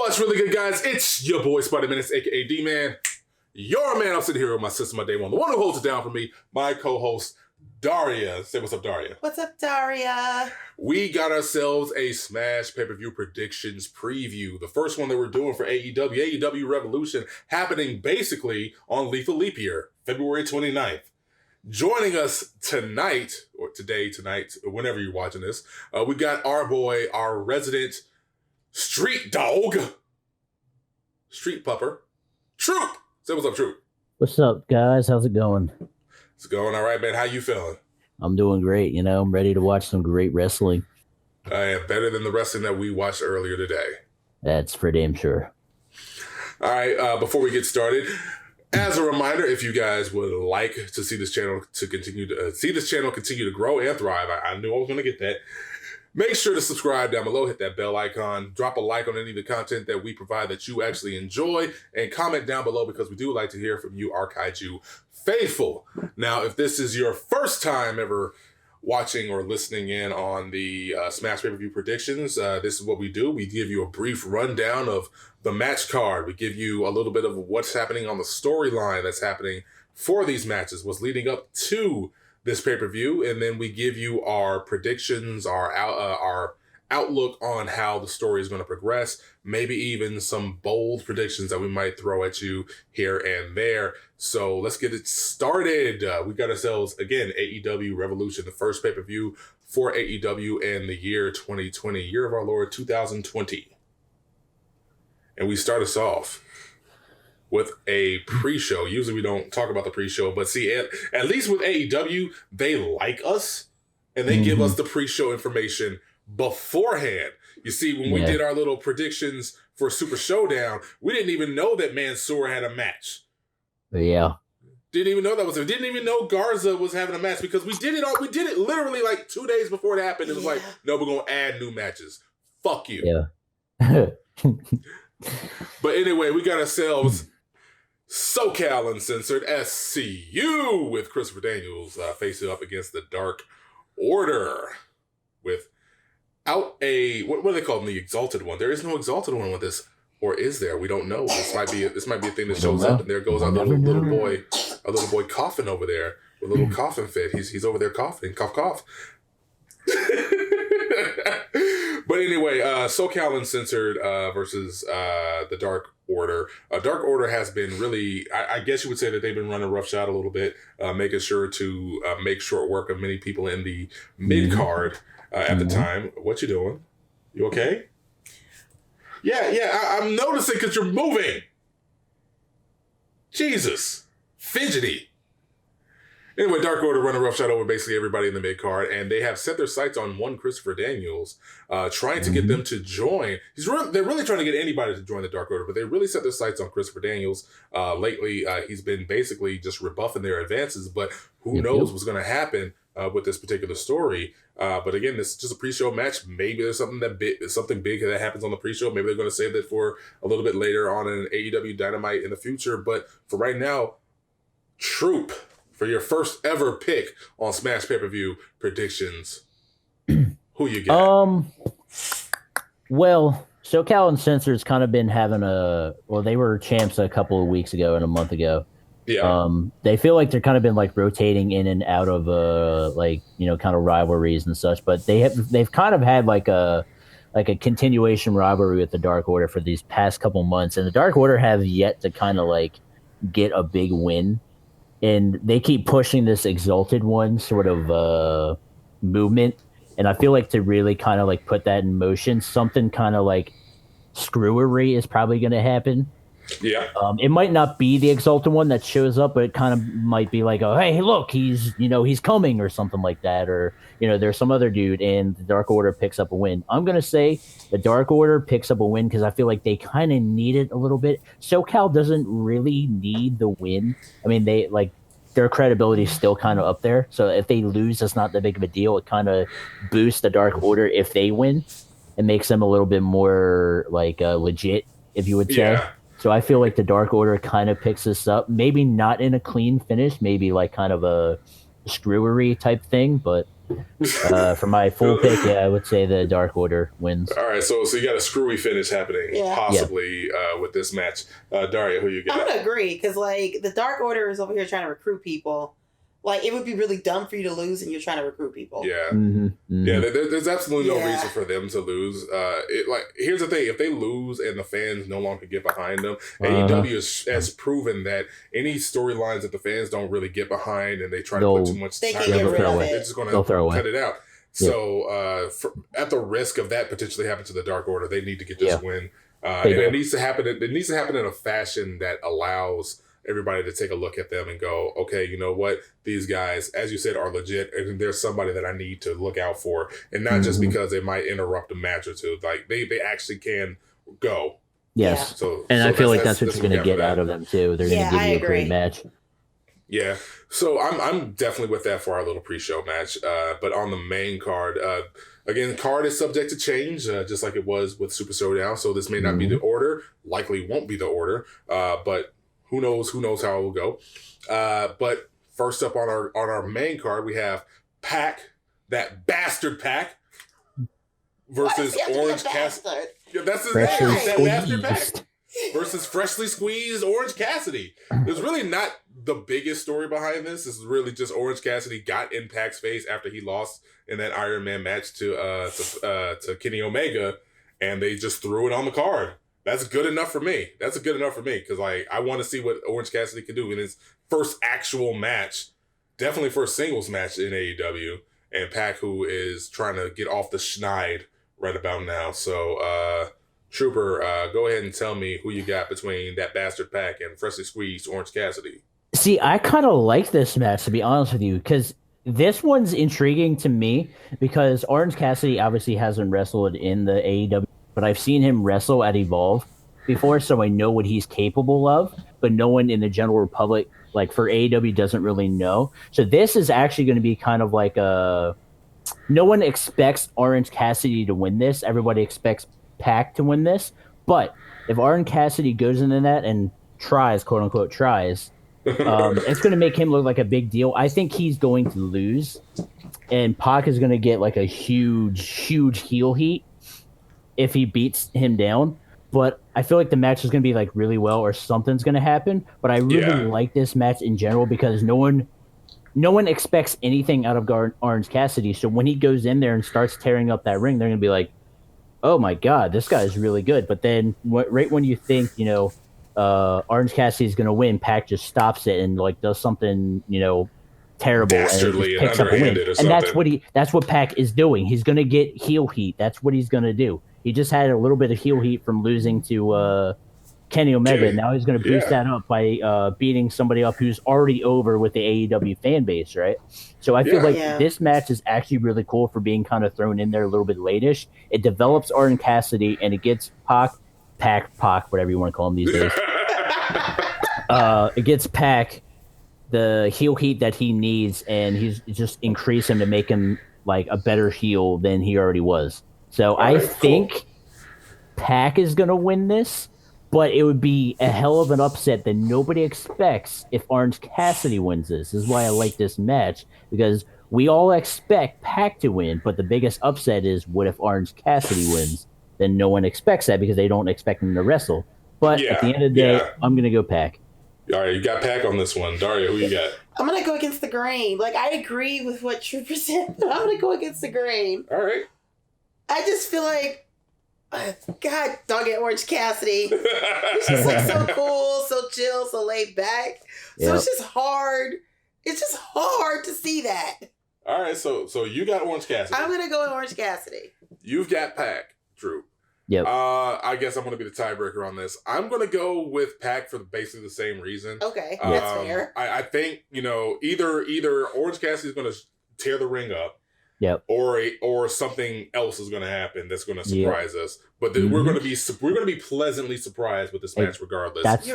What's really good, guys? It's your boy Spotted Menace, aka D-Man. Your man, I'm sitting here with my sister, my day one, the one who holds it down for me, my co-host, Daria. Say what's up, Daria. What's up, Daria? We got ourselves a Smash pay-per-view predictions preview. The first one that we're doing for AEW Revolution, happening basically on Lethal Leap Year, February 29th. Joining us tonight, or tonight, whenever you're watching this, we got our boy, our resident street dog, street pupper, Troop. Say what's up, Troop. What's up, guys? How's it going? It's going all right, man. How you feeling? I'm doing great. I'm ready to watch some great wrestling. Better than the wrestling that we watched earlier today. That's for damn sure. All right, before we get started, as a reminder, if you guys would like to see this channel continue to grow and thrive, I knew I was going to get that. Make sure to subscribe down below, hit that bell icon, drop a like on any of the content that we provide that you actually enjoy, and comment down below because we do like to hear from you, HEELKAIJU faithful. Now, if this is your first time ever watching or listening in on the Smash pay-per-view predictions, this is what we do. We give you a brief rundown of the match card. We give you a little bit of what's happening on the storyline that's happening for these matches, what's leading up to this pay-per-view, and then we give you our predictions, our outlook on how the story is going to progress, maybe even some bold predictions that we might throw at you here and there. So let's get it started. We got ourselves, again, AEW Revolution, the first pay-per-view for AEW in the year 2020, year of our Lord 2020. And we start us off with a pre-show. Usually we don't talk about the pre-show, but see, at least with AEW, they like us, and they give us the pre-show information beforehand. You see, when we did our little predictions for Super Showdown, we didn't even know that Mansoor had a match. Yeah. Didn't even know that was it. Didn't even know Garza was having a match because we did it literally like 2 days before it happened. It was like, no, we're going to add new matches. Fuck you. Yeah. But anyway, we got ourselves SoCal Uncensored SCU with Christopher Daniels facing up against the Dark Order without a what do they call them? The Exalted One. There is no Exalted One with this, or is there? We don't know. This might be a thing that shows up, and there goes our little boy coughing over there with a little coughing fit. He's over there coughing, cough. But anyway, SoCal Uncensored versus the Dark Order. Dark Order has been really, I guess you would say that they've been running roughshod a little bit, making sure to make short work of many people in the mid-card at the time. What you doing? You okay? Yeah, I'm noticing because you're moving. Jesus. Fidgety. Anyway, Dark Order running roughshod over basically everybody in the mid-card, and they have set their sights on one Christopher Daniels, trying to get them to join. They're really trying to get anybody to join the Dark Order, but they really set their sights on Christopher Daniels. Lately, he's been basically just rebuffing their advances, but who knows what's going to happen with this particular story. But again, this is just a pre-show match. Maybe there's something big that happens on the pre-show. Maybe they're going to save that for a little bit later on in AEW Dynamite in the future. But for right now, Troop, for your first ever pick on Smash pay-per-view predictions, who you got? Well, SoCal Uncensored's kind of been having they were champs a couple of weeks ago and a month ago. Yeah. They feel like they're kind of been like rotating in and out of kind of rivalries and such, but they've kind of had like a continuation rivalry with the Dark Order for these past couple months, and the Dark Order have yet to kind of like get a big win. And they keep pushing this Exalted One sort of movement. And I feel like to really kind of like put that in motion, something kind of like screwery is probably going to happen. Yeah. It might not be the Exalted One that shows up, but it kind of might be like, oh, hey, look, he's coming or something like that. Or, there's some other dude and the Dark Order picks up a win. I'm going to say the Dark Order picks up a win because I feel like they kind of need it a little bit. SoCal doesn't really need the win. I mean, their credibility is still kind of up there. So if they lose, that's not that big of a deal. It kind of boosts the Dark Order if they win. It makes them a little bit more legit, if you would say. Yeah. So I feel like the Dark Order kind of picks this up. Maybe not in a clean finish, maybe like kind of a screwery type thing, but For my full pick, I would say the Dark Order wins. All right, so you got a screwy finish happening possibly with this match. Daria, who you got? I'm gonna agree because the Dark Order is over here trying to recruit people. It would be really dumb for you to lose, and you're trying to recruit people. Yeah, yeah. There's absolutely no reason for them to lose. Here's the thing: if they lose and the fans no longer get behind them, AEW has proven that any storylines that the fans don't really get behind and they try to put too much time into, they're just going to cut it out. So, at the risk of that potentially happening to the Dark Order, they need to get this win, and it needs to happen. It needs to happen in a fashion that allows everybody to take a look at them and go, okay, you know what? These guys, as you said, are legit, and there's somebody that I need to look out for, and not just because they might interrupt a match or two. They actually can go. Yes. So I feel like that's what you're going to get out of them too. They're going to give you a great match. Yeah. So I'm definitely with that for our little pre-show match. But on the main card, again, card is subject to change, just like it was with Super Showdown. So this may not be the order, likely won't be the order, but who knows how it will go. But first up on our main card, we have Pac, that bastard Pac, versus Orange Cassidy. Yeah, that's his name. That bastard Pac versus freshly squeezed Orange Cassidy. There's really not the biggest story behind this. This is really just Orange Cassidy got in Pac's face after he lost in that Iron Man match to Kenny Omega, and they just threw it on the card. That's good enough for me. Because I want to see what Orange Cassidy can do in his first actual match, definitely first singles match in AEW, and Pac, who is trying to get off the schneid right about now. So, Trooper, go ahead and tell me who you got between that bastard Pac and freshly squeezed Orange Cassidy. See, I kind of like this match, to be honest with you, because this one's intriguing to me because Orange Cassidy obviously hasn't wrestled in the AEW, but I've seen him wrestle at Evolve before, so I know what he's capable of, but no one in the general public, for AEW, doesn't really know. So this is actually going to be kind of like no one expects Orange Cassidy to win this. Everybody expects Pac to win this. But if Orange Cassidy goes into that and tries, quote unquote, it's going to make him look like a big deal. I think he's going to lose, and Pac is going to get a huge heel heat if he beats him down. But I feel like the match is going to be really well, or something's going to happen. But I really like this match in general because no one expects anything out of Orange Cassidy. So when he goes in there and starts tearing up that ring, they're going to be like, oh my God, this guy is really good. But then right when you think, Orange Cassidy is going to win, Pac just stops it and does something, terrible, dastardly and picks up a win. And that's what Pac is doing. He's going to get heel heat. That's what he's going to do. He just had a little bit of heel heat from losing to Kenny Omega. And now he's going to boost that up by beating somebody up who's already over with the AEW fan base, right? So I feel this match is actually really cool for being kind of thrown in there a little bit late-ish. It develops Orange Cassidy, and it gets Pac, whatever you want to call him these days. It gets Pac the heel heat that he needs, and he's just increase him to make him a better heel than he already was. So I think Pac is going to win this, but it would be a hell of an upset that nobody expects if Orange Cassidy wins this. This is why I like this match, because we all expect Pac to win, but the biggest upset is what if Orange Cassidy wins? Then no one expects that because they don't expect him to wrestle. But at the end of the day, I'm going to go Pac. All right, you got Pac on this one. Daria, who you got? I'm going to go against the grain. I agree with what Trooper said, but I'm going to go against the grain. All right. I just feel like, God dog it, Orange Cassidy. He's just so cool, so chill, so laid back. So it's just hard. It's just hard to see that. All right, so you got Orange Cassidy. I'm going to go with Orange Cassidy. You've got Pac, Drew. Yep. I guess I'm going to be the tiebreaker on this. I'm going to go with Pac for basically the same reason. Okay, that's fair. I think, either Orange Cassidy is going to tear the ring up. Yep. Or something else is going to happen that's going to surprise us. But we're going to be pleasantly surprised with this match regardless. That's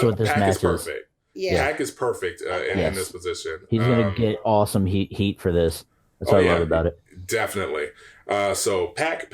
what this Pac match is perfect. Yeah. Pac is perfect in this position. He's going to get awesome heat for this. That's what I love about it. Definitely. So Pac,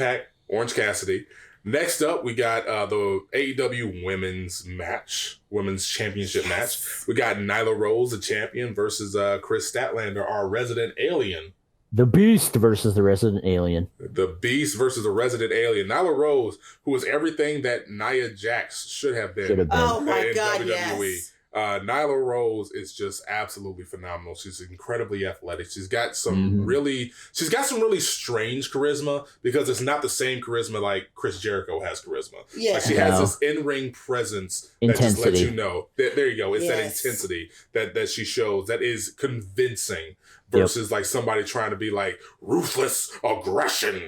Orange Cassidy. Next up, we got the AEW women's championship match. We got Nyla Rhodes, the champion, versus Kris Statlander, our resident alien. The Beast versus the Resident Alien. The Beast versus the Resident Alien. Nyla Rose, who is everything that Nia Jax should have been. Oh my in God, WWE. yes. Nyla Rose is just absolutely phenomenal. She's incredibly athletic. She's got some really strange charisma, because it's not the same charisma like Chris Jericho has charisma. Yeah. Like she has this in-ring presence that just lets you know. There you go. It's that intensity that she shows that is convincing versus like somebody trying to be like ruthless aggression.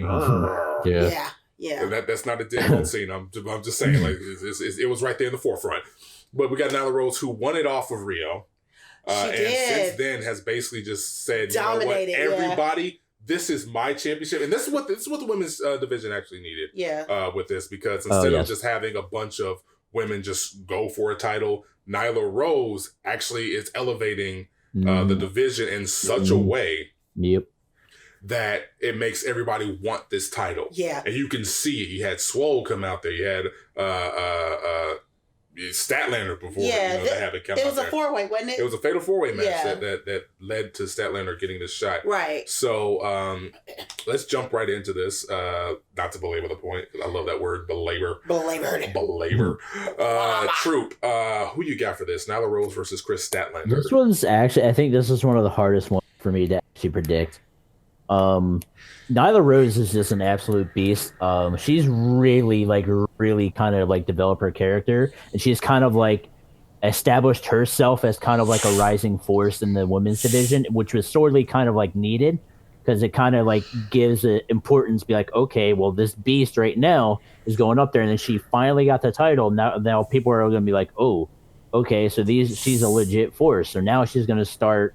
Yeah. And that's not a difficult scene. I'm just saying, like it was right there in the forefront. But we got Nyla Rose, who won it off of Rio. And since then has basically just said, dominated, you know what, everybody, this is my championship. And this is what the women's division actually needed with this. Because instead of just having a bunch of women just go for a title, Nyla Rose actually is elevating the division in such a way that it makes everybody want this title. Yeah. And you can see it. You had Swole come out there. You had Statlander before. Yeah, they have it come it was out a 4-way, wasn't it? It was a fatal 4-way match that led to Statlander getting this shot. Right. So let's jump right into this. Not to belabor the point. I love that word, belabor. Belabor. Troop. Who you got for this? Nyla Rose versus Kris Statlander. This one's actually, I think this is one of the hardest ones for me to actually predict. Nyla Rose is just an absolute beast. She's really kind of like developed her character, and she's kind of like established herself as kind of like a rising force in the women's division, which was sorely kind of like needed, because it kind of like gives it importance. Be like, okay, well, this beast right now is going up there, and then she finally got the title. Now people are going to be like, oh, okay, so she's a legit force. So now she's going to start,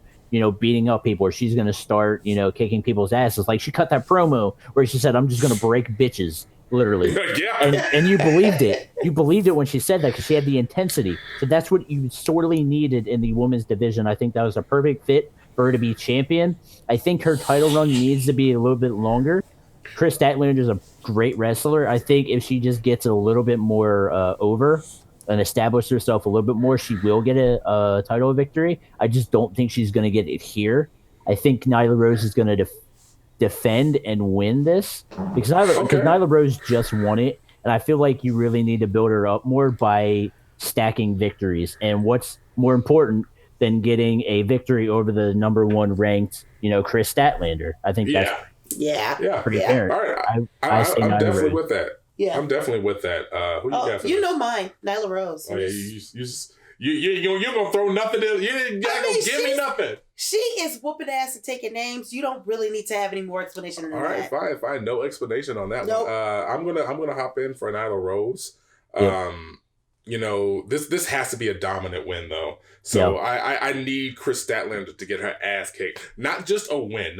beating up people, or she's going to start, kicking people's asses. Like she cut that promo where she said, I'm just going to break bitches, literally. And you believed it. You believed it when she said that, because she had the intensity. So that's what you sorely needed in the women's division. I think that was a perfect fit for her to be champion. I think her title run needs to be a little bit longer. Kris Statlander is a great wrestler. I think if she just gets a little bit more over and establish herself a little bit more, she will get a title victory. I just don't think she's going to get it here. I think Nyla Rose is going to defend and win this, because Nyla Rose just won it, and I feel like you really need to build her up more by stacking victories. And what's more important than getting a victory over the number one ranked, Kris Statlander? I think that's pretty apparent. All right, I'm definitely with that. Yeah, I'm definitely with that. Who you got for you know mine, Nyla Rose. Oh yeah, you're gonna throw nothing in. You ain't gonna give me nothing. She is whooping ass and taking names. You don't really need to have any more explanation than that. All right, fine. No explanation on that one. I'm gonna hop in for Nyla Rose. This has to be a dominant win though. So I need Kris Statlander to get her ass kicked. Not just a win.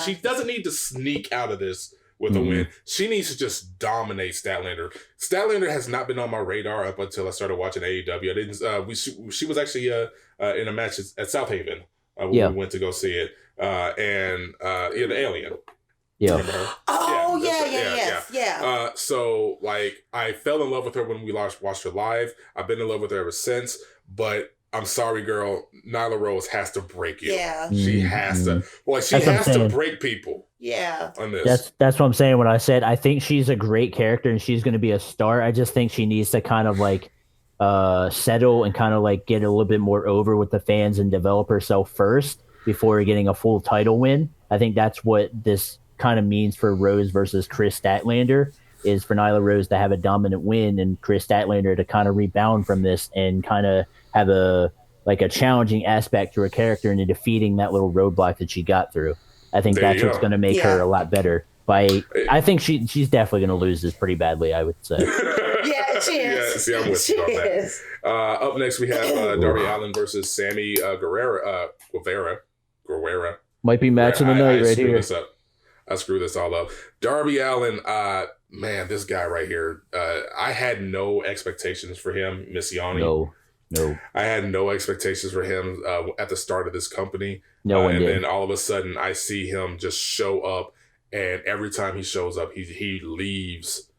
She doesn't need to sneak out of this with a win. She needs to just dominate Statlander. Statlander has not been on my radar up until I started watching AEW. I didn't. She was actually in a match at South Haven when we went to go see it. And the Alien. Yeah. Remember her? Oh yeah. So like, I fell in love with her when we watched her live. I've been in love with her ever since. But I'm sorry, girl. Nyla Rose has to break you. Yeah. She has to. Like, she has to break people. Yeah. On this. That's what I'm saying when I said I think she's a great character and she's going to be a star. I just think she needs to kind of like settle and kind of like get a little bit more over with the fans and develop herself first before getting a full title win. I think that's what this kind of means for Rose versus Kris Statlander, is for Nyla Rose to have a dominant win and Kris Statlander to kind of rebound from this and kind of have a challenging aspect to her character into defeating that little roadblock that she got through. I think that's what's going to make her a lot better. I think she's definitely going to lose this pretty badly, I would say. Yeah, she is. Yeah, see, I'm with you on that. Up next, we have Darby Allin versus Sammy Guevara. Might be match of the night right here. I screwed this all up. Darby Allin, man, this guy right here. I had no expectations for him, Miss Yanni. No. I had no expectations for him at the start of this company. No one did. And then all of a sudden, I see him just show up, and every time he shows up, he leaves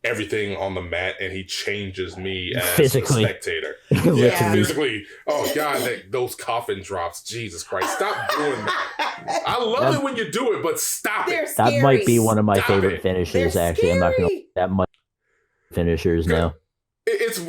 everything on the mat, and he changes me as Physically. a spectator. Yeah. Physically. Oh God, those coffin drops. Jesus Christ, stop doing that. I love it when you do it, but stop They're it. scary. That might be one of my Stop favorite it. finishers. They're Actually, I'm not gonna. scary. That much finishers now. It's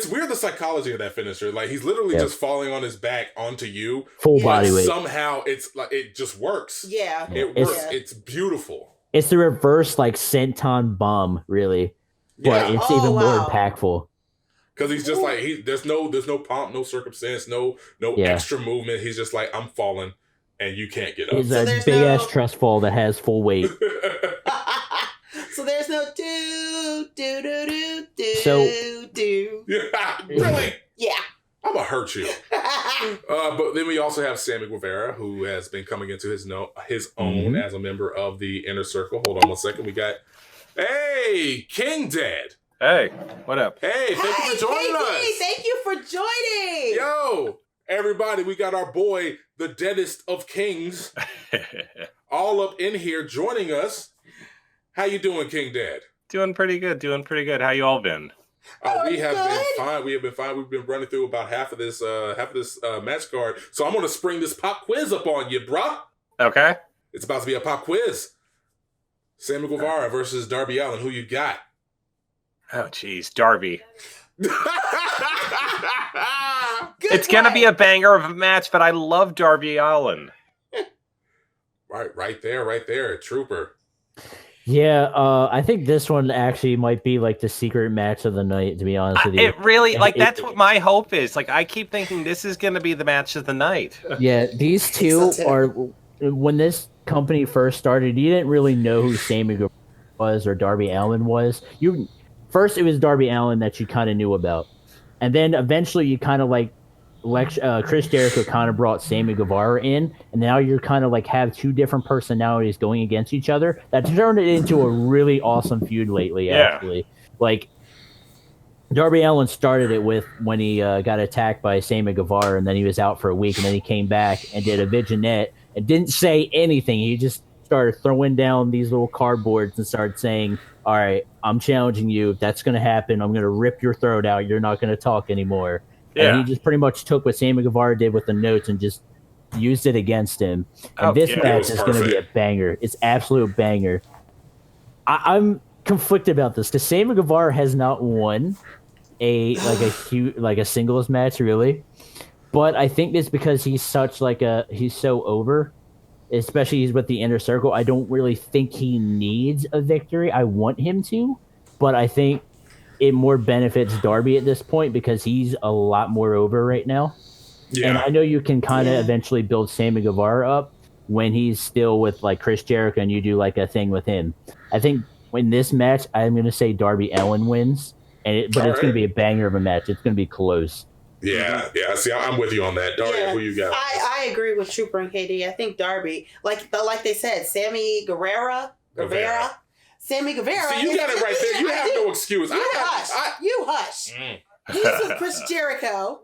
weird, the psychology of that finisher. Like, he's literally just falling on his back onto you. Full Yeah. body weight. Somehow it just works. Yeah. It It's- works. It's beautiful. It's the reverse like senton bomb, really, but Yeah, it's Oh, even more wow. impactful. because he's just like there's no pomp, no circumstance, no extra movement. He's just like, I'm falling, and you can't get up. It's So a there's big no- ass trust fall that has full weight. So there's no do. So- Yeah, really? Yeah. I'm gonna hurt you. But then we also have Sammy Guevara, who has been coming into his own as a member of the Inner Circle. Hold on 1 second. We got, hey, King Dad. Hey, what up? Hey, thank you for joining KD, us. Thank you for joining. Yo, everybody, we got our boy, the deadest of kings, all up in here joining us. How you doing, King Dad? Doing pretty good. How you all been? We have good. been fine. We have been fine. We've been running through about half of this match card. So I'm gonna spring this pop quiz up on you, bruh. Okay. It's about to be a pop quiz. Sammy Guevara versus Darby Allin. Who you got? Oh, geez, Darby. Good It's gonna one. be a banger of a match, but I love Darby Allin. right there, Trooper. Yeah, I think this one actually might be like the secret match of the night. To be honest with you, It really, like, It- that's what my hope is. Like, I keep thinking this is gonna be the match of the night. yeah, these two So too. are. When this company first started, you didn't really know who Sammy Guevara was or Darby Allin was. First it was Darby Allin that you kind of knew about, and then eventually you kind of like Chris Jericho kind of brought Sammy Guevara in, and now you're kind of like have two different personalities going against each other. That's turned it into a really awesome feud lately. Yeah. Actually, like Darby Allin started it with when he got attacked by Sammy Guevara, and then he was out for a week, and then he came back and did a vignette and didn't say anything. He just started throwing down these little cardboards and started saying, all right, I'm challenging you. If that's going to happen, I'm going to rip your throat out. You're not going to talk anymore. Yeah. And he just pretty much took what Sammy Guevara did with the notes and just used it against him. And Oh, this yeah, it match was is going to be a perfect. banger. It's absolute banger. I'm conflicted about this because Sammy Guevara has not won a singles match really, but I think it's because he's so over, especially he's with the Inner Circle. I don't really think he needs a victory. I want him to, but I think it more benefits Darby at this point because he's a lot more over right now. Yeah. And I know you can kind of eventually build Sammy Guevara up when he's still with like Chris Jericho and you do like a thing with him. I think in this match, I'm going to say Darby Allin wins, but it's going to be a banger of a match. It's going to be close. Yeah. See, I'm with you on that. Daria, who you got? I agree with Trooper and KD. I think Darby, like they said, Sammy Guevara. Sammy Guevara. See, you got it right there. You have no excuse. You hush. He's with Chris Jericho.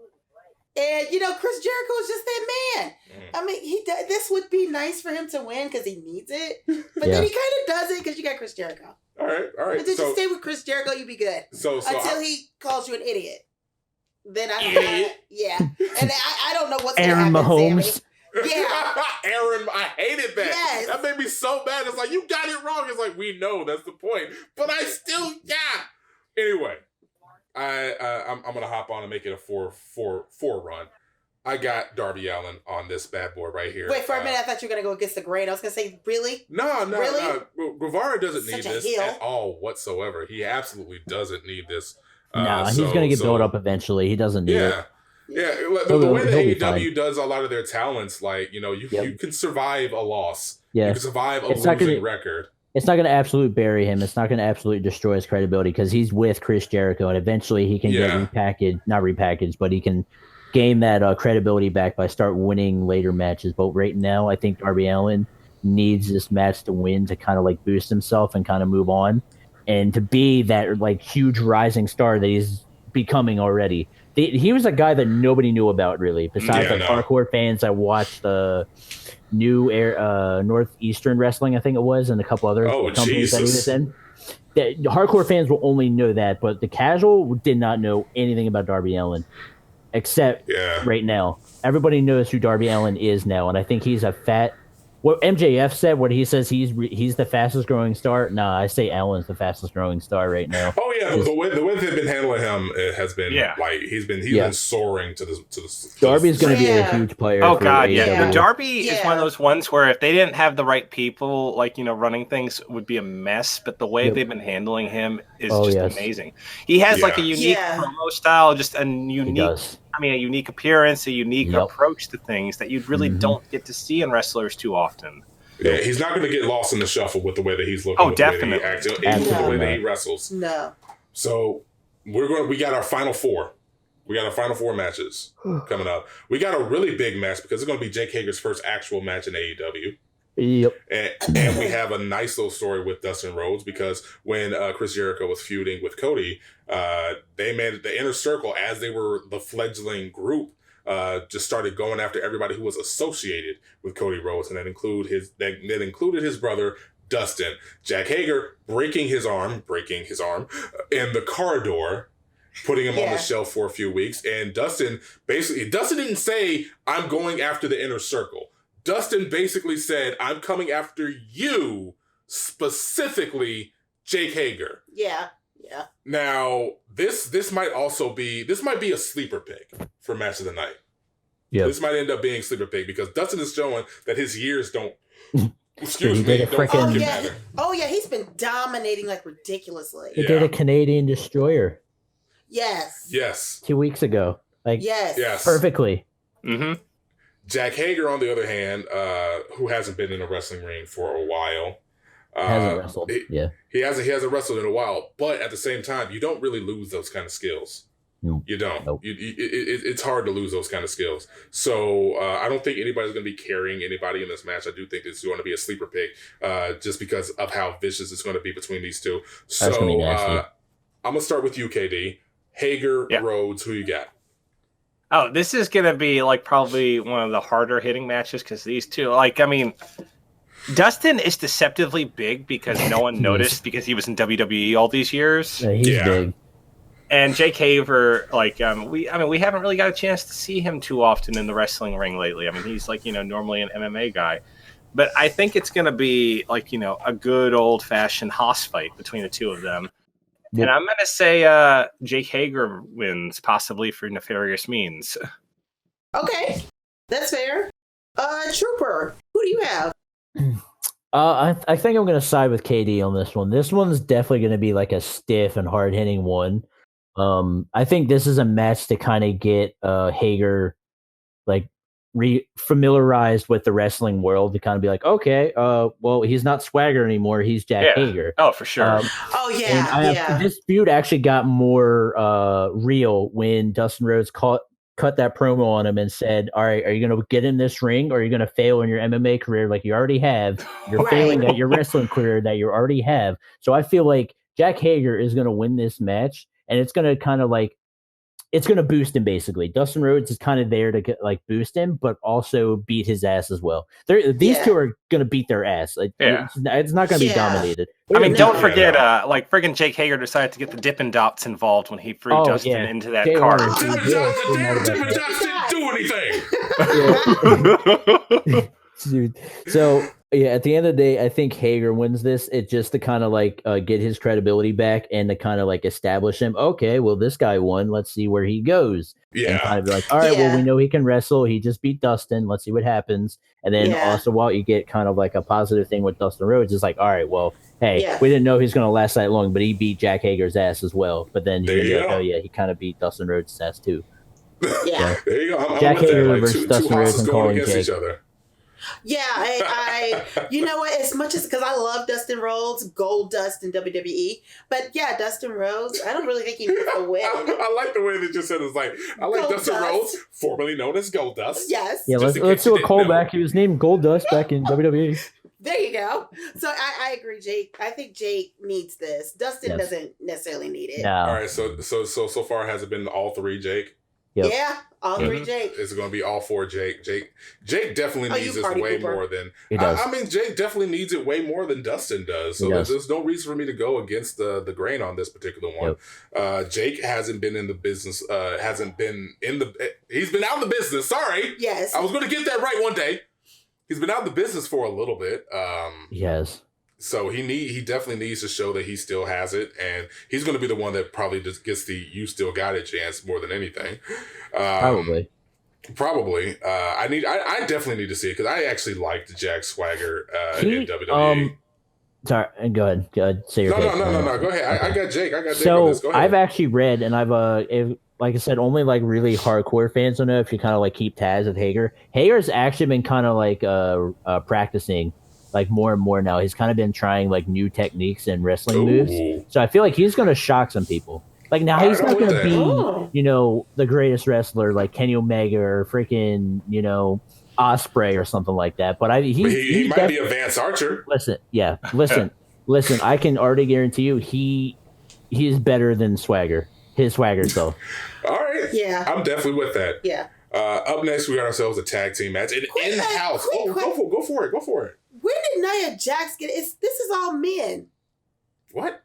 And, Chris Jericho is just that man. I mean, this would be nice for him to win because he needs it. But then he kind of does it because you got Chris Jericho. All right. But then you stay with Chris Jericho, you'd be good. Until he calls you an idiot. Then I don't know. Yeah. And I don't know what's going to Aaron happen, Mahomes. Sammy. Yeah. Aaron, I hated that. Yes. That made me so mad. It's like, you got it wrong. It's like, we know that's the point. But I still, Anyway, I'm going to hop on and make it a 4 run. I got Darby Allin on this bad boy right here. Wait, for a minute, I thought you were going to go against the grain. I was going to say, really? No. Really? Guevara doesn't need Such a this heel. at all whatsoever. He absolutely doesn't need this. He's going to get built up eventually. He doesn't need it. Yeah, the way that He'll be AEW does a lot of their talents, like, you can survive a loss. Yeah. You can survive a It's not losing gonna- record. It's not going to absolute bury him. It's not going to absolute destroy his credibility because he's with Chris Jericho, and eventually he can get not repackaged, but he can gain that credibility back by start winning later matches. But right now, I think Darby Allin needs this match to win to kind of like boost himself and kind of move on, and to be that like huge rising star that he's becoming already. He was a guy that nobody knew about really, besides hardcore fans that watched the new Northeastern Wrestling, I think it was, and a couple other companies that he was in. hardcore fans will only know that, but the casual did not know anything about Darby Allin, except right now. Everybody knows who Darby Allin is now, and I think he's a fat. What MJF said, what he says he's the fastest growing star. Nah, I say Allen's the fastest growing star right now. Oh yeah, the way they've been handling him has been like he's been soaring to the. Darby's going to be a huge player. Oh god, yeah. Darby is one of Yeah. those ones where if they didn't have the right people, like running things, it would be a mess. But the way they've been handling him is amazing. He has like a unique promo style, just a unique. I mean, a unique appearance, a unique approach to things that you really don't get to see in wrestlers too often. Yeah, he's not going to get lost in the shuffle with the way that he's looking. Oh, definitely. The way that he acts, even the way that he wrestles. No. So we got our final four. We got our final four matches coming up. We got a really big match because it's going to be Jake Hager's first actual match in AEW. Yep. And we have a nice little story with Dustin Rhodes because when Chris Jericho was feuding with Cody, they made the Inner Circle, as they were the fledgling group, just started going after everybody who was associated with Cody Rhodes, and that included his brother Dustin. Jack Hager breaking his arm in the car door, putting him on the shelf for a few weeks, and Dustin didn't say, "I'm going after the Inner Circle." Dustin basically said, "I'm coming after you, specifically Jake Hager." Yeah. Now, this might be a sleeper pick for match of the night. Yeah, this might end up being a sleeper pick because Dustin is showing that his years don't. Matter. Oh yeah, he's been dominating like ridiculously. He did a Canadian Destroyer. Yes. 2 weeks ago. Yes. Perfectly. Mm-hmm. Jack Hager, on the other hand, who hasn't been in a wrestling ring for a while. Hasn't wrestled. He hasn't wrestled in a while, but at the same time, you don't really lose those kind of skills. Nope. You don't. Nope. It's hard to lose those kind of skills. So I don't think anybody's going to be carrying anybody in this match. I do think it's going to be a sleeper pick just because of how vicious it's going to be between these two. So I'm going to start with you, KD. Hager, Rhodes, who you got? Oh, this is going to be probably one of the harder hitting matches because these two, Dustin is deceptively big because no one noticed because he was in WWE all these years. Yeah, he's big. And Jake Hager, we haven't really got a chance to see him too often in the wrestling ring lately. I mean, he's normally an MMA guy, but I think it's going to be a good old fashioned hoss fight between the two of them. Yep. And I'm going to say Jake Hager wins, possibly for nefarious means. Okay, that's fair. Trooper, who do you have? I think I'm going to side with KD on this one. This one's definitely going to be a stiff and hard hitting one. I think this is a match to kind of get Hager familiarized with the wrestling world to kind of be okay, well, he's not Swagger anymore. He's Jack Hager. Oh, for sure. This feud actually got more real when Dustin Rhodes cut that promo on him and said, all right, are you going to get in this ring or are you going to fail in your MMA career like you already have? You're failing at your wrestling career that you already have. So I feel like Jack Hager is going to win this match, and it's going to kind of it's going to boost him, basically. Dustin Rhodes is kind of there to boost him, but also beat his ass as well. These two are going to beat their ass. It's not going to be dominated. I mean, don't forget, friggin' Jake Hager decided to get the Dippin' Dots involved when he threw Dustin into that car. Dippin' Dots didn't do anything. Dude. So at the end of the day, I think Hager wins this. It's just to kind of get his credibility back and to kind of establish him. Okay, well, this guy won. Let's see where he goes. Yeah. And kind of be all right, well, we know he can wrestle. He just beat Dustin. Let's see what happens. And then also while you get kind of a positive thing with Dustin Rhodes, it's all right, well, hey, we didn't know he's going to last that long, but he beat Jack Hager's ass as well. But then he kind of beat Dustin Rhodes' ass too. Yeah. There you go. Jack Hager versus Dustin Rhodes and calling against Jake. each other. Yeah, I you know what? As much as because I love Dustin Rhodes, Gold Dust in WWE, but Dustin Rhodes, I don't really think he needs a win. I like the way that you said it. I like Gold Dustin Rhodes, formerly known as Gold Dust. Yes. Yeah, let's do a callback. He was named Gold Dust back in WWE. There you go. So I agree, Jake. I think Jake needs this. Dustin doesn't necessarily need it. No. All right. So far has it been all three, Jake? Yep. Yeah, all three Jake. It's going to be all four Jake. Jake definitely needs this way more than... I mean, Jake definitely needs it way more than Dustin does. So there's no reason for me to go against the grain on this particular one. Yep. Jake hasn't been in the business... He's been out of the business. Sorry. Yes. I was going to get that right one day. He's been out of the business for a little bit. Yes. So he definitely needs to show that he still has it, and he's going to be the one that probably just gets the "you still got it" chance more than anything. Probably. I definitely need to see it because I actually liked Jack's swagger in WWE. Sorry, go ahead. Say your No. Go ahead. I got Jake. So on this. Go ahead. I've actually read, and I've like I said, only like really hardcore fans will know if you kind of like keep tabs with Hager. Hager's actually been kind of like practicing. Like more and more now, he's kind of been trying like new techniques and wrestling moves. So I feel like he's going to shock some people. Like now he's not going to be, the greatest wrestler like Kenny Omega or freaking, Osprey or something like that. But he might be a Vance Archer. Listen. I can already guarantee you he is better than Swagger. His Swagger self. All right. Yeah. I'm definitely with that. Yeah. Up next, we got ourselves a tag team match in house. Go for it. When did Nia Jax get it? This is all men. What?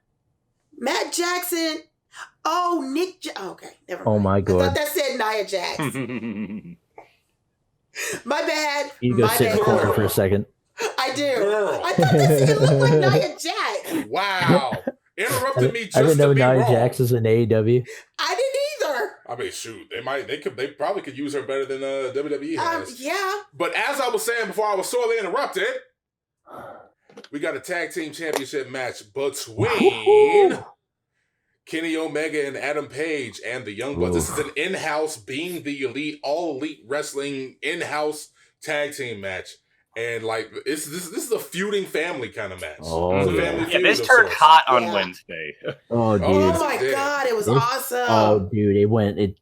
Matt Jackson. Oh, Nick. Okay, never mind. Oh my god! I thought that said Nia Jax. My bad. You go sit in the corner for a second. I do. Girl. I thought that looked like Nia Jax. Wow. Interrupted me just I didn't know to be Nia wrong. Jax is in AEW. I didn't either. I mean, shoot, they probably could use her better than WWE has. Yeah. But as I was saying before, I was sorely interrupted. We got a tag team championship match between Kenny Omega and Adam Page and the Young Bucks. This is an in-house, being the elite, all elite wrestling in-house tag team match. And like this is a feuding family kind of match. This turned hot on Wednesday. Oh, dude. Oh my god, it was awesome. Oh, dude,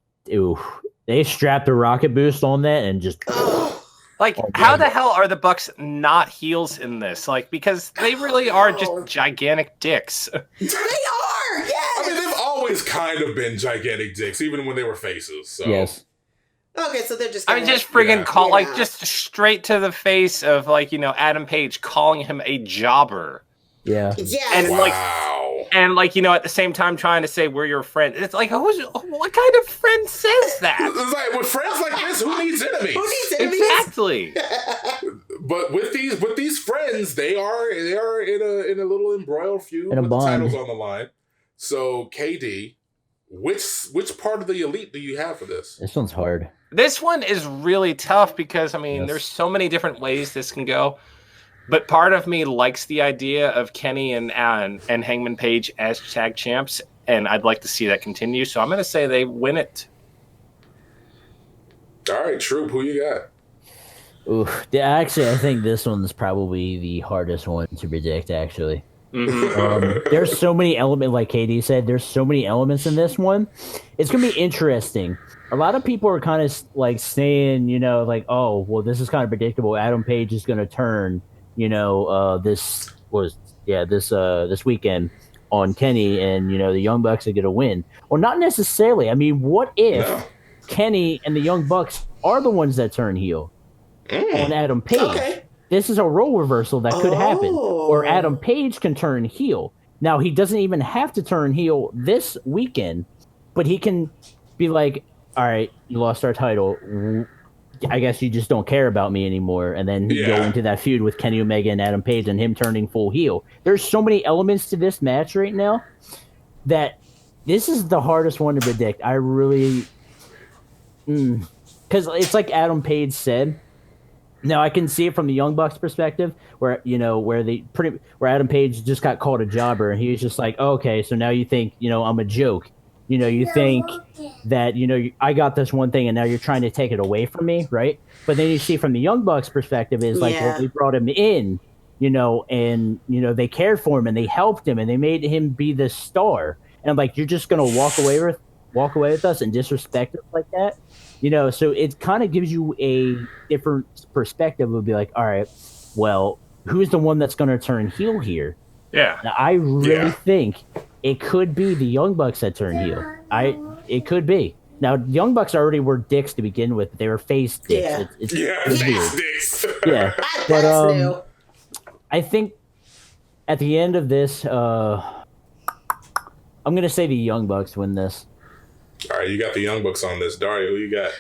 they strapped a rocket boost on that and just. How the hell are the Bucks not heels in this? Like, because they really are just gigantic dicks. They are, yes. I mean, they've always kind of been gigantic dicks, even when they were faces. So. Yes. Okay, so they're just. Just friggin' just straight to the face of Adam Page calling him a jobber. Yeah. Yes. And at the same time trying to say we're your friend. It's like, what kind of friend says that? It's like, with friends like this, who needs enemies? Exactly. But with these friends, they are in a little embroiled feud with the titles on the line. So KD, which part of the elite do you have for this? This one's hard. This one is really tough because there's so many different ways this can go. But part of me likes the idea of Kenny and Hangman Page as tag champs, and I'd like to see that continue. So I'm going to say they win it. All right, Troop, who you got? Oof. Actually, I think this one's probably the hardest one to predict, actually. Mm-hmm. There's so many elements, like KD said, there's so many elements in this one. It's going to be interesting. A lot of people are kind of like saying, oh, well, this is kind of predictable. Adam Page is going to turn, this weekend on Kenny, and the Young Bucks are going to win. Well, not necessarily. I mean, what if Kenny and the Young Bucks are the ones that turn heel on Adam Page? Okay. This is a role reversal that could happen, or Adam Page can turn heel. Now, he doesn't even have to turn heel this weekend, but he can be like, all right, you lost our title. I guess you just don't care about me anymore. And then go into that feud with Kenny Omega and Adam Page and him turning full heel. There's so many elements to this match right now that this is the hardest one to predict. I really... Because it's like Adam Page said. Now, I can see it from the Young Bucks perspective where Adam Page just got called a jobber. And he was just like, okay, so now you think, I'm a joke. You think that, I got this one thing and now you're trying to take it away from me, right? But then you see from the Young Bucks perspective is like, well, they brought him in, and, they cared for him and they helped him and they made him be the star. And I'm like, you're just going to walk away with us and disrespect us like that? So it kind of gives you a different perspective. It would be like, all right, well, who's the one that's going to turn heel here? Yeah. Now, I really think it could be the Young Bucks that turn heel. It could be. Now, Young Bucks already were dicks to begin with. They were face dicks. Yeah. It's face weird. dicks. Yeah. That's new. I think at the end of this, I'm going to say the Young Bucks win this. All right, you got the Young Bucks on this. Daria, who you got?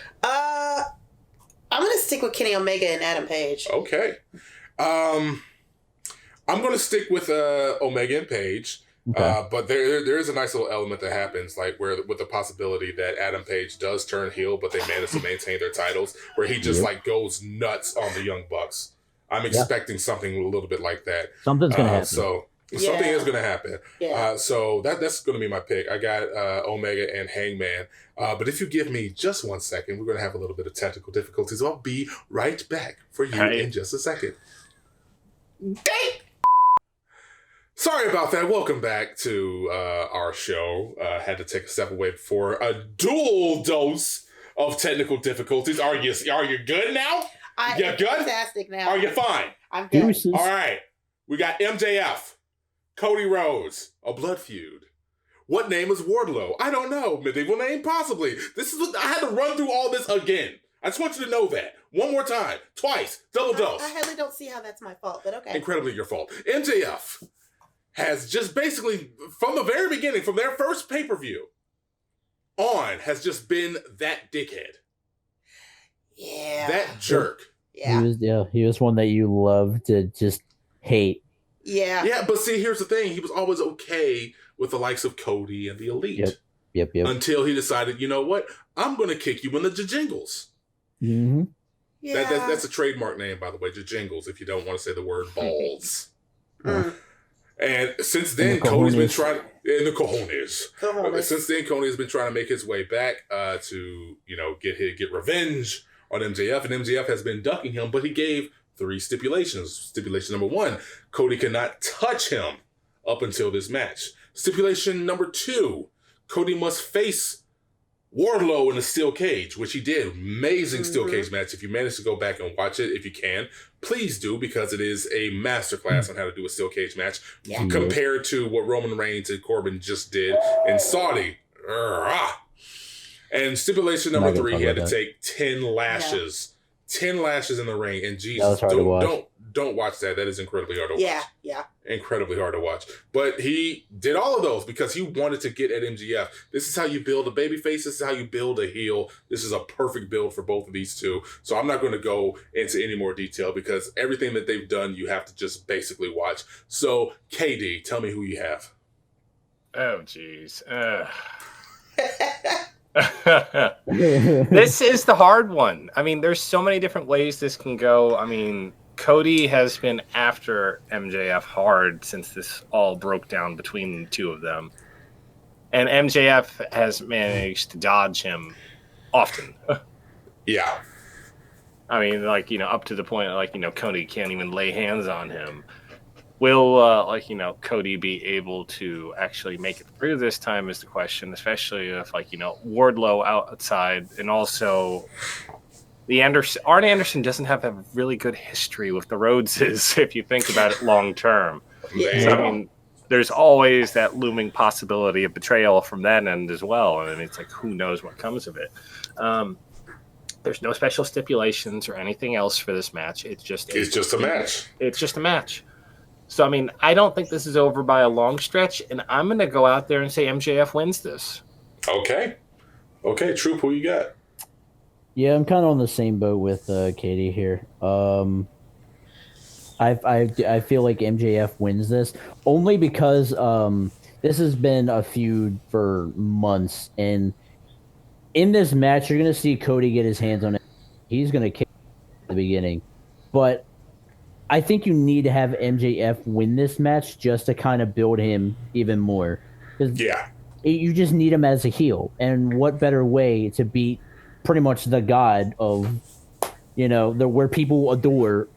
I'm going to stick with Kenny Omega and Adam Page. Okay. I'm going to stick with Omega and Page. Okay. But there is a nice little element that happens, like where with the possibility that Adam Page does turn heel, but they manage to maintain their titles, where he just like goes nuts on the Young Bucks. I'm expecting something a little bit like that. Something's going to happen. So something is going to happen. Yeah. So that's going to be my pick. I got Omega and Hangman. But if you give me just 1 second, we're going to have a little bit of technical difficulties. I'll be right back for you in just a second. Sorry about that. Welcome back to our show. Had to take a step away for a dual dose of technical difficulties. Are you good now? You good? Fantastic now. Are you fine? I'm good. Deuces. All right. We got MJF, Cody Rhodes, a blood feud. What name is Wardlow? I don't know. Medieval name? Possibly. This is what I had to run through all this again. I just want you to know that. One more time. Twice. Double dose. I really don't see how that's my fault, but okay. Incredibly your fault. MJF has just basically, from the very beginning, from their first pay-per-view on, has just been that dickhead. Yeah. That jerk. Yeah. He was one that you love to just hate. Yeah. Yeah, but see, here's the thing. He was always okay with the likes of Cody and the Elite. Yep. Until he decided, you know what? I'm going to kick you in the Jingles. Mm-hmm. Yeah. That's a trademark name, by the way, Jingles, if you don't want to say the word balls. And since then, Cody's been trying... In the cojones. Since then, Cody has been trying to make his way back to, get revenge on MJF. And MJF has been ducking him, but he gave 3 stipulations. Stipulation number 1, Cody cannot touch him up until this match. Stipulation number 2, Cody must face Wardlow in a steel cage, which he did. Amazing steel cage match. If you manage to go back and watch it, if you can, please do, because it is a masterclass on how to do a steel cage match compared to what Roman Reigns and Corbin just did in Saudi. And stipulation number 3, he had to take 10 lashes. 10 lashes in the ring. And Jesus, don't watch that. That is incredibly hard to watch. Yeah. Incredibly hard to watch. But he did all of those because he wanted to get at MJF. This is how you build a babyface. This is how you build a heel. This is a perfect build for both of these two. So I'm not going to go into any more detail because everything that they've done, you have to just basically watch. So, KD, tell me who you have. Oh, jeez. This is the hard one. I mean, there's so many different ways this can go. I mean, Cody has been after MJF hard since this all broke down between the two of them. And MJF has managed to dodge him often. Yeah. I mean, up to the point, Cody can't even lay hands on him. Will, Cody be able to actually make it through this time is the question, especially if, Wardlow outside, and also Arn Anderson doesn't have a really good history with the Rhodeses, if you think about it long term. Yeah. So, I mean, there's always that looming possibility of betrayal from that end as well. And it's who knows what comes of it. There's no special stipulations or anything else for this match. It's just a match. It's just a match. So, I mean, I don't think this is over by a long stretch, and I'm going to go out there and say MJF wins this. Okay, Troop, who you got? Yeah, I'm kind of on the same boat with Katie here. I feel like MJF wins this, only because this has been a feud for months, and in this match, you're going to see Cody get his hands on it. He's going to kick at the beginning, but I think you need to have MJF win this match just to kind of build him even more. You just need him as a heel. And what better way to beat pretty much the god of, where people adore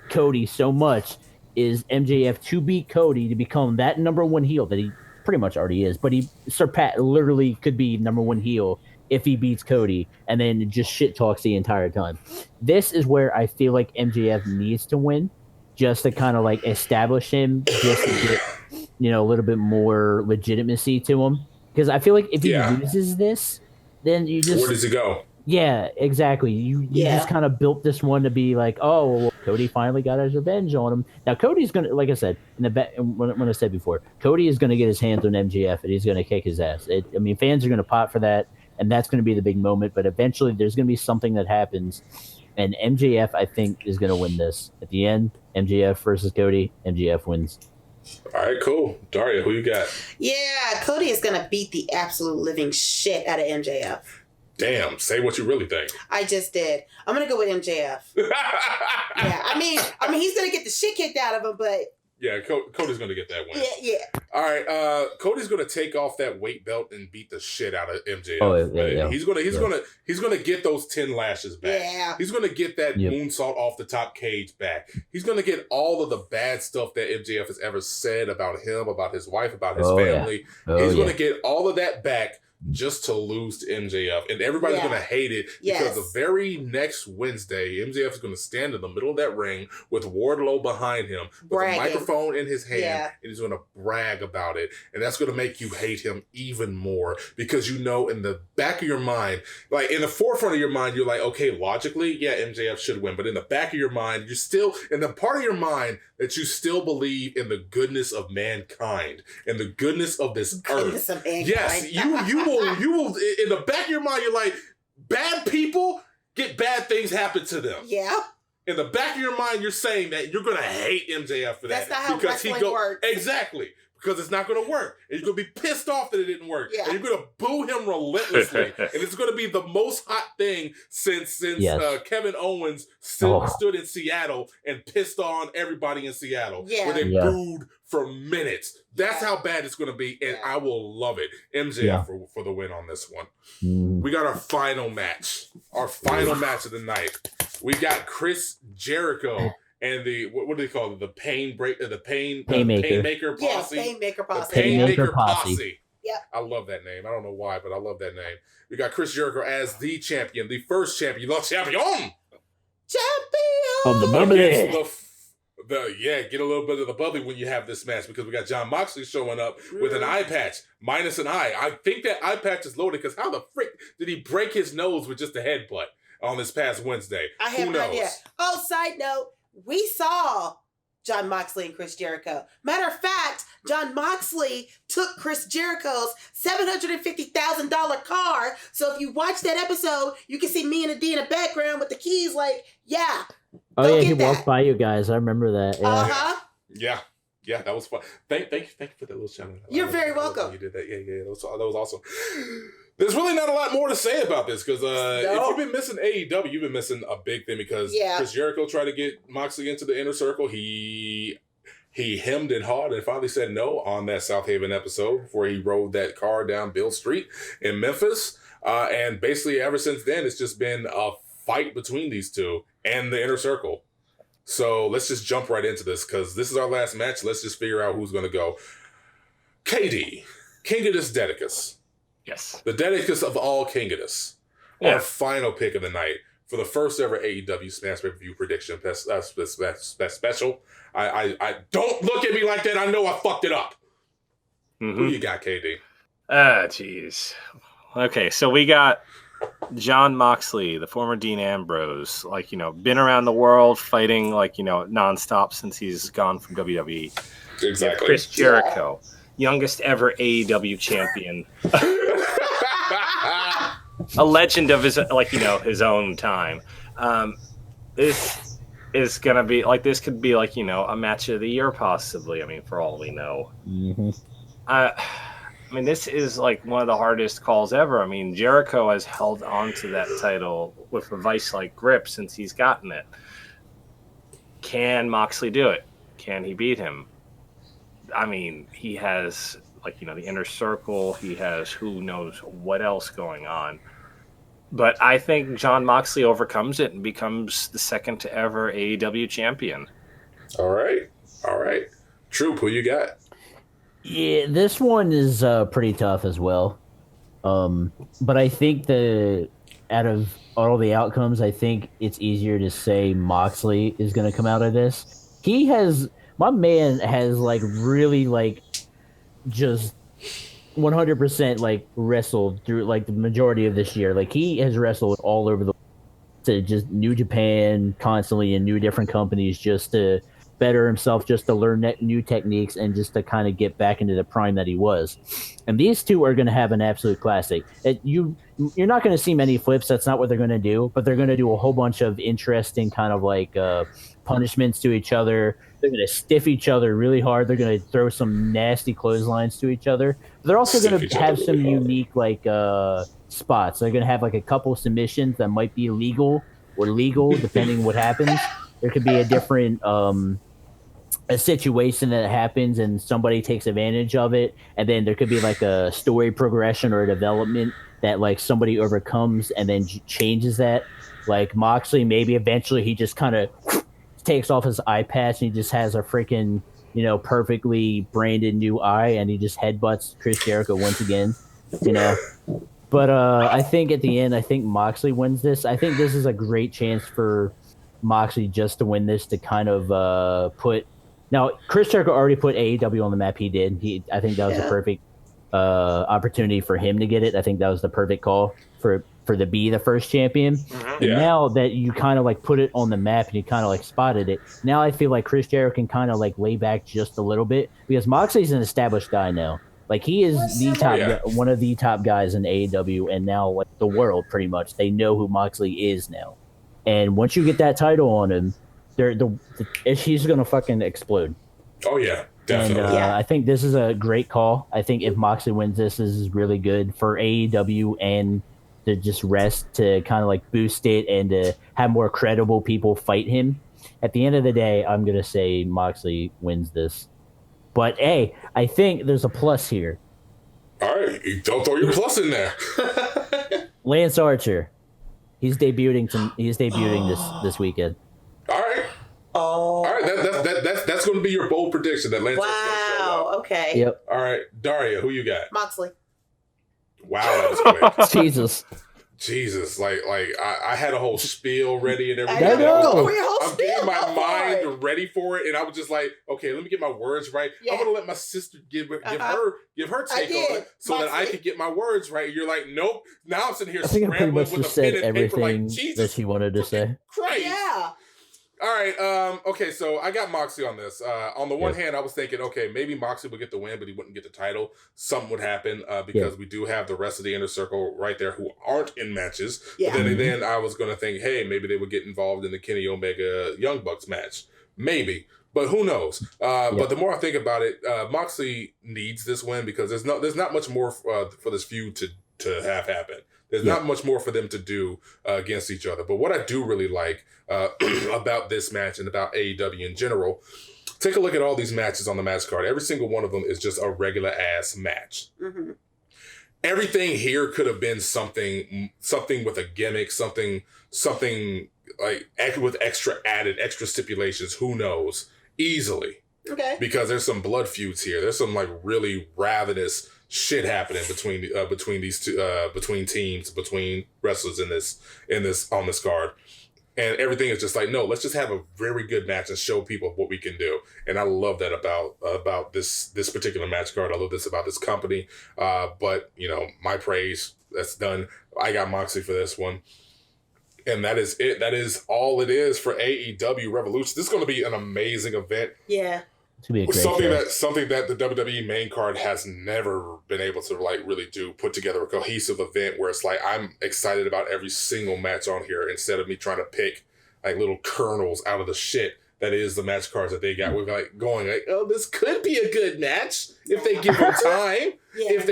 Cody so much is MJF to beat Cody to become that number 1 heel that he pretty much already is. But he literally could be number 1 heel if he beats Cody and then just shit talks the entire time. This is where I feel like MJF needs to win just to kind of establish him, just to get, a little bit more legitimacy to him. Because I feel like if he loses this, then you just where does it go? Yeah, exactly. You just kind of built this one to be like, oh, well, Cody finally got his revenge on him. Now Cody's gonna, like I said when I said before, Cody is gonna get his hands on MJF and he's gonna kick his ass. Fans are gonna pop for that, and that's gonna be the big moment. But eventually, there's gonna be something that happens, and MJF I think is gonna win this at the end. MJF versus Cody, MJF wins. All right, cool. Daria, who you got? Yeah, Cody is gonna beat the absolute living shit out of MJF. Damn, say what you really think. I just did. I'm gonna go with MJF. Yeah, I mean, he's gonna get the shit kicked out of him, but yeah, Cody's gonna get that win. Yeah. All right, Cody's gonna take off that weight belt and beat the shit out of MJF. Oh, yeah. He's gonna get those 10 lashes back. Yeah. He's gonna get that moonsault off the top cage back. He's gonna get all of the bad stuff that MJF has ever said about him, about his wife, about his family. He's gonna get all of that back just to lose to MJF. And everybody's going to hate it because the very next Wednesday, MJF is going to stand in the middle of that ring with Wardlow behind him with a microphone in his hand, and he's going to brag about it. And that's going to make you hate him even more because you know in the back of your mind, like in the forefront of your mind, you're like, okay, logically, yeah, MJF should win. But in the back of your mind, you're still, in the part of your mind that you still believe in the goodness of mankind and the goodness of this earth. Yes, you will, in the back of your mind, you're like, bad people get bad things happen to them. Yeah. In the back of your mind, you're saying that you're going to hate MJF for that. That's not how wrestling works. Exactly. Because it's not going to work. And you're going to be pissed off that it didn't work. Yeah. And you're going to boo him relentlessly. And it's going to be the most hot thing since Kevin Owens stood in Seattle and pissed on everybody in Seattle. Yeah. Where they booed for minutes. That's how bad it's going to be. And I will love it. MJF for the win on this one. We got our final match. Our final match of the night. We got Chris Jericho and the what do they call it? The Painmaker Posse. Yeah, Painmaker Posse. The Painmaker Posse. Yep. I love that name. I don't know why, but I love that name. We got Chris Jericho as the champion, the first champion, the champion of the bubbly. Get a little bit of the bubbly when you have this match because we got Jon Moxley showing up with an eye patch, minus an eye. I think that eye patch is loaded because how the frick did he break his nose with just a headbutt on this past Wednesday? I have no idea. Oh, side note. We saw Jon Moxley and Chris Jericho. Matter of fact, Jon Moxley took Chris Jericho's $750,000 car. So if you watch that episode, you can see me and Adi in the background with the keys like, yeah. Oh, yeah, he walked by you guys. I remember that. Yeah. Uh-huh. Yeah, that was fun. Thank you for that little shout out. You're very welcome. You did that. Yeah, that was awesome. There's really not a lot more to say about this because if you've been missing AEW, you've been missing a big thing because Chris Jericho tried to get Moxley into the inner circle. He hemmed and hawed and finally said no on that South Haven episode where he rode that car down Bill Street in Memphis. And basically ever since then, it's just been a fight between these two and the inner circle. So let's just jump right into this because this is our last match. Let's just figure out who's going to go. KD, Kingadus Dedicus. Yes. The Dedicus of all Kingadus. Yeah. Our final pick of the night for the first ever AEW Smash Pay-Per-View prediction special. I don't look at me like that. I know I fucked it up. Mm-hmm. Who you got, KD? Jeez. Okay, so we got Jon Moxley, the former Dean Ambrose, been around the world fighting, nonstop since he's gone from WWE. Exactly. Chris Jericho, youngest ever AEW champion. A legend of his own time. This is gonna be this could be a match of the year possibly. I mean, for all we know. Mm-hmm. This is one of the hardest calls ever. I mean, Jericho has held on to that title with a vice-like grip since he's gotten it. Can Moxley do it? Can he beat him? I mean, he has the inner circle. He has who knows what else going on. But I think Jon Moxley overcomes it and becomes the second to ever AEW champion. All right. Troop, who you got? Yeah, this one is pretty tough as well. But I think out of all the outcomes, I think it's easier to say Moxley is going to come out of this. My man has really just 100% like wrestled through like the majority of this year. Like he has wrestled all over the to just New Japan constantly in new different companies just to better himself, just to learn new techniques and just to kind of get back into the prime that he was. And these two are going to have an absolute classic. You're not going to see many flips. That's not what they're going to do, but they're going to do a whole bunch of interesting kind of like punishments to each other. They're going to stiff each other really hard. They're going to throw some nasty clotheslines to each other. But they're also going to have some unique like spots. They're going to have like a couple submissions that might be illegal or legal depending what happens. There could be a different a situation that happens and somebody takes advantage of it, and then there could be like a story progression or a development that like somebody overcomes and then changes that. Like Moxley, maybe eventually he just kind of takes off his eye patch and he just has a freaking, you know, perfectly branded new eye and he just headbutts Chris Jericho once again, you know. But I think at the end, I think Moxley wins this. I think this is a great chance for Moxley just to win this, to kind of put. Now, Chris Jericho already put AEW on the map. He did. I think that was a perfect opportunity for him to get it. I think that was the perfect call for to be the first champion. Mm-hmm. And now that you kind of like put it on the map and you kind of like spotted it, now I feel like Chris Jericho can kind of like lay back just a little bit, because Moxley's an established guy now. Like he is the top, one of the top guys in AEW, and now like the world pretty much. They know who Moxley is now, and once you get that title on him, he's gonna fucking explode. Oh yeah, definitely. And I think this is a great call. I think if Moxley wins this is really good for AEW and to just rest, to kind of like boost it and to have more credible people fight him. At the end of the day, I'm gonna say Moxley wins this. But hey, I think there's a plus here. All right, don't throw your plus in there. Lance Archer, he's debuting this weekend. All right. Oh. All right. That's going to be your bold prediction that Lance Archer is going to show up. Okay. Yep. All right, Daria, who you got? Moxley. Wow, that was quick. Jesus, like I had a whole spiel ready and everything. I'm getting my mind ready for it, and I was just like, okay, let me get my words right. Yeah. I'm gonna let my sister give her take on it so that I can get my words right. And you're like, nope. Now I'm sitting here scrambling with a pen and paper, like Jesus. That she wanted to say. Christ. Yeah. All right. Okay. So I got Moxley on this. On the one hand, I was thinking, okay, maybe Moxley would get the win, but he wouldn't get the title. Something would happen because we do have the rest of the inner circle right there who aren't in matches. Yeah. But then I was going to think, hey, maybe they would get involved in the Kenny Omega Young Bucks match. Maybe. But who knows? But the more I think about it, Moxley needs this win because there's not much more for this feud to have happen. There's not much more for them to do against each other. But what I do really like about this match and about AEW in general, take a look at all these matches on the match card. Every single one of them is just a regular ass match. Mm-hmm. Everything here could have been something with a gimmick, something like with extra stipulations. Who knows? Easily. Okay. Because there's some blood feuds here. There's some like really ravenous shit happening between these two between teams, between wrestlers in this on this card. And everything is just like, no, let's just have a very good match and show people what we can do. And I love that about this particular match card. I love this about this company. But, you know, my praise, that's done. I got Moxley for this one. And that is it. That is all it is for AEW Revolution. This is going to be an amazing event. Yeah. It's gonna be a great something that the WWE main card has never been able to like really do, put together a cohesive event where it's like I'm excited about every single match on here instead of me trying to pick like little kernels out of the shit that is the match cards that they got. We're like going like, oh, this could be a good match if they give them time. If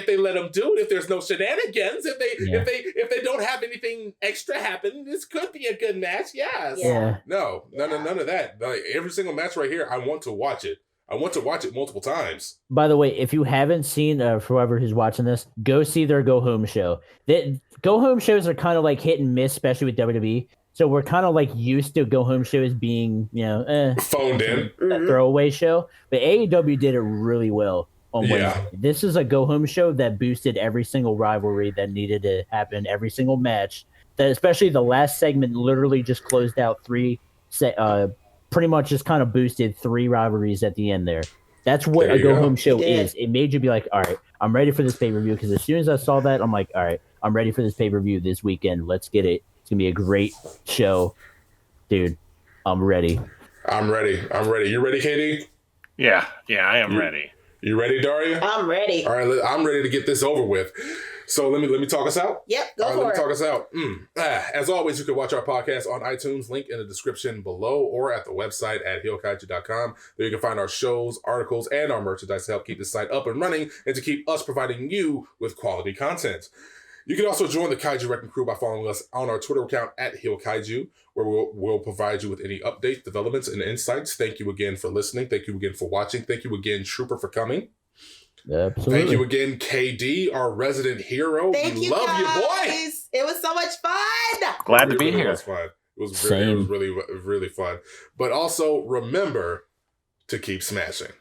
they let them do it, if there's no shenanigans, if they don't have anything extra happen, this could be a good match. Yes. Yeah. No, none of that. Like, every single match right here, I want to watch it. I want to watch it multiple times. By the way, if you haven't seen, for whoever who's watching this, go see their Go Home show. Go Home shows are kind of like hit and miss, especially with WWE. So we're kind of like used to Go Home shows being, phoned in, a throwaway show. But AEW did it really well on Wednesday. This is a Go Home show that boosted every single rivalry that needed to happen, every single match. That especially the last segment literally just closed out pretty much just kind of boosted 3 rivalries at the end there. That's what a Go Home show is. It made you be like, all right, I'm ready for this pay-per-view because as soon as I saw that, I'm like, all right, I'm ready for this pay-per-view this weekend. Let's get it. It's going to be a great show. Dude, I'm ready. I'm ready. You ready, KD? Yeah, I am ready. You ready, Daria? I'm ready. All right, I'm ready to get this over with. So let me talk us out. Yep, go for it. Let me talk us out. As always, you can watch our podcast on iTunes, link in the description below, or at the website at HEELKAIJU.com. There you can find our shows, articles, and our merchandise to help keep the site up and running and to keep us providing you with quality content. You can also join the Kaiju Wrecking Crew by following us on our Twitter account at HEELKAIJU, where we'll provide you with any updates, developments, and insights. Thank you again for listening. Thank you again for watching. Thank you again, Trooper, for coming. Absolutely. Thank you again, KD, our resident hero. Thank you, love guys. you, boy. It was so much fun. Glad to be It here. was fun. It was really, really fun. But also remember to keep smashing.